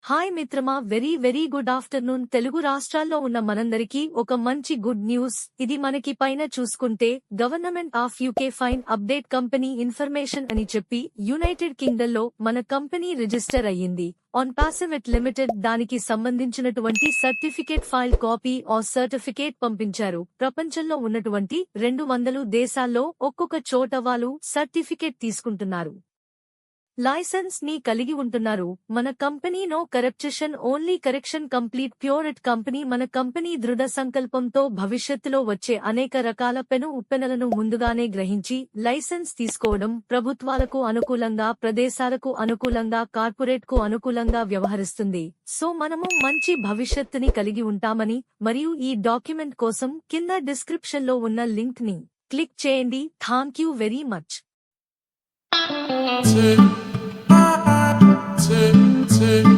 Hi మిత్రమా, very good afternoon. Telugu రాష్ట్రాల్లో ఉన్న మనందరికీ ఒక మంచి గుడ్ న్యూస్. ఇది మనకి పైన చూసుకుంటే government of UK fine update company information అని చెప్పి యునైటెడ్ కింగ్డమ్ లో మన కంపెనీ రిజిస్టర్ అయ్యింది. ఆన్ పాసివిట్ లిమిటెడ్ దానికి సంబంధించినటువంటి సర్టిఫికేట్ ఫైల్ కాపీ సర్టిఫికేట్ పంపించారు. ప్రపంచంలో ఉన్నటువంటి 200 దేశాల్లో ఒక్కొక్క చోట వాళ్ళు సర్టిఫికేట్ తీసుకుంటున్నారు, లైసెన్స్ ని కలిగి ఉంటున్నారు. మన company no corruption only correction complete purity company. మన కంపెనీ దృఢ సంకల్పంతో భవిష్యత్తులో వచ్చే అనేక రకాల పెను ఉప్పెనలను ముందుగానే గ్రహించి లైసెన్స్ తీసుకోవడం, ప్రభుత్వాలకు అనుకూలంగా, ప్రదేశాలకు అనుకూలంగా, కార్పొరేట్ కు అనుకూలంగా వ్యవహరిస్తుంది. సో మనము మంచి భవిష్యత్తుని కలిగి ఉంటామని, మరియు ఈ డాక్యుమెంట్ కోసం కింద డిస్క్రిప్షన్ లో ఉన్న లింక్ ని క్లిక్ చేయండి. Thank you very much. Tick, tick, tick.